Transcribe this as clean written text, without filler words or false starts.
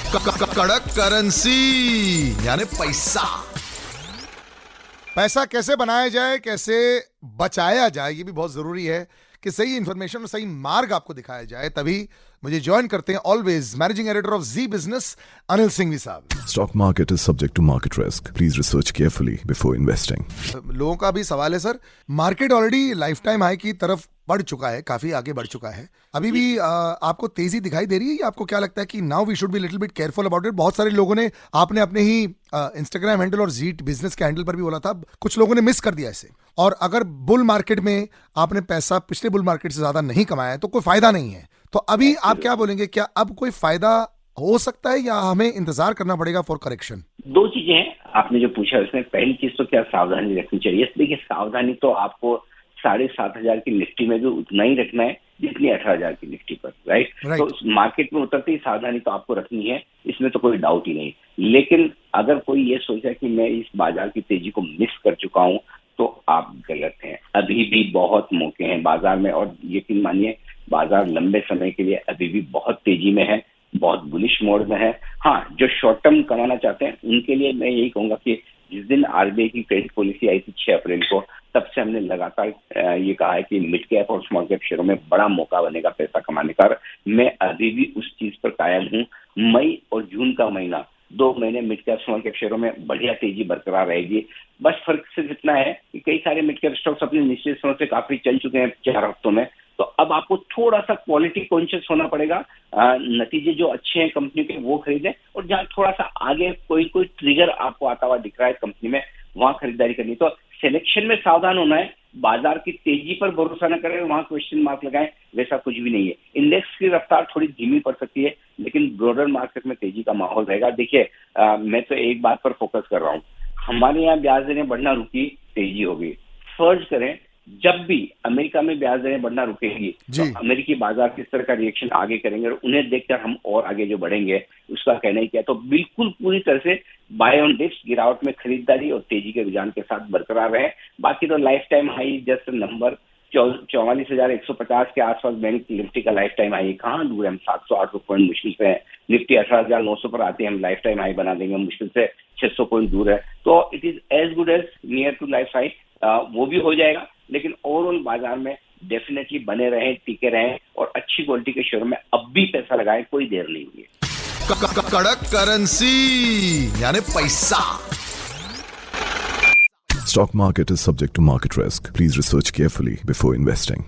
कड़क करेंसी यानी पैसा। पैसा कैसे बनाया जाए, कैसे बचाया जाए, ये भी बहुत जरूरी है कि सही इंफॉर्मेशन और सही मार्ग आपको दिखाया जाए। तभी मुझे ज्वाइन करते हैं always managing editor of Zee business Anil Singhvi साहब। Stock market is subject to market risk. Please research carefully before investing. लोगों का भी सवाल है sir, market already life time high की तरफ बढ़ चुका है, काफी आगे बढ़ चुका है, अभी भी आपको तेजी दिखाई दे रही है या आपको क्या लगता है कि now we should be little bit careful about it? बहुत सारे लोगों ने, आपने अपने ही इंस्टाग्राम हैंडल और जीट बिजनेस के हैंडल पर भी बोला था, कुछ लोगों ने मिस कर दिया इसे। और अगर बुल मार्केट में आपने पैसा पिछले बुल मार्केट से ज्यादा नहीं कमाया है तो कोई फायदा नहीं है। तो अभी आप क्या बोलेंगे, क्या अब कोई फायदा हो सकता है या हमें इंतजार करना पड़ेगा फॉर करेक्शन? दो चीजें हैं आपने जो पूछा उसमें। पहली चीज तो क्या सावधानी रखनी चाहिए। देखिए, सावधानी तो आपको 7,500 की निफ्टी में भी उतना ही रखना है जितनी 18,000 की निफ्टी पर, राइट? तो मार्केट में उतरते ही सावधानी तो आपको रखनी है, इसमें तो कोई डाउट ही नहीं। लेकिन अगर कोई ये सोचा कि मैं इस बाजार की तेजी को मिस कर चुका हूं तो आप गलत हैं। अभी भी बहुत मौके हैं बाजार में, और यकीन मानिए बाजार लंबे समय के लिए अभी भी बहुत तेजी में है, बहुत बुलिश मोड में है। हाँ, जो शॉर्ट टर्म कमाना चाहते हैं उनके लिए मैं यही कहूंगा कि जिस दिन आरबीआई की क्रेडिट पॉलिसी आई थी 6 अप्रैल को, तब से हमने लगातार ये कहा है कि मिड कैप और स्मॉल कैप शेयरों में बड़ा मौका बनेगा पैसा कमाने का। मैं अभी भी उस चीज पर कायम हूँ। मई और जून का महीना, 2 महीने मिड कैप स्मॉल कैप शेयरों में बढ़िया तेजी बरकरार रहेगी। बस फर्क सिर्फ इतना है कि कई सारे मिड कैप स्टॉक्स अपने निश्चित समय से काफी चल चुके हैं 4 हफ्तों में, तो अब आपको थोड़ा सा क्वालिटी कॉन्शियस होना पड़ेगा। नतीजे जो अच्छे हैं कंपनी के वो खरीदें, और जहाँ थोड़ा सा आगे कोई ट्रिगर आपको आता हुआ दिख रहा है कंपनी में, वहां खरीदारी करनी। तो सिलेक्शन में सावधान होना है, बाजार की तेजी पर भरोसा न करें, वहां क्वेश्चन मार्क लगाएं, वैसा कुछ भी नहीं है। इंडेक्स की रफ्तार थोड़ी धीमी पड़ सकती है, लेकिन ब्रॉडर मार्केट में तेजी का माहौल रहेगा। देखिए, मैं तो एक बात पर फोकस कर रहा हूँ, हमारे यहाँ ब्याज दरें बढ़ना रुकी, तेजी होगी। फर्ज करें जब भी अमेरिका में ब्याज दरें बढ़ना रुकेगी तो अमेरिकी बाजार किस तरह का रिएक्शन आगे करेंगे, और उन्हें देखकर हम और आगे जो बढ़ेंगे उसका कहना ही क्या। तो बिल्कुल पूरी तरह से बाय ऑन डिप्स, गिरावट में खरीदारी और तेजी के रुझान के साथ बरकरार रहे। बाकी तो life time high just number 44,150 के आसपास बैंक निफ्टी का लाइफ टाइम हाई कहाँ दूर है। हम 700-800 पॉइंट मुश्किल से है, निफ्टी 18,900 पर आते हैं, हम लाइफ टाइम हाई बना देंगे, मुश्किल से 600 पॉइंट दूर है। तो it is as good as near to life high, वो भी हो जाएगा। लेकिन ओवरऑल बाजार में डेफिनेटली बने रहें, टिके रहें, और अच्छी क्वालिटी के शेयर में अब भी पैसा लगाएं, कोई देर नहीं हुई है। कड़क करेंसी यानी पैसा। Stock market is subject to market risk. Please research carefully before investing.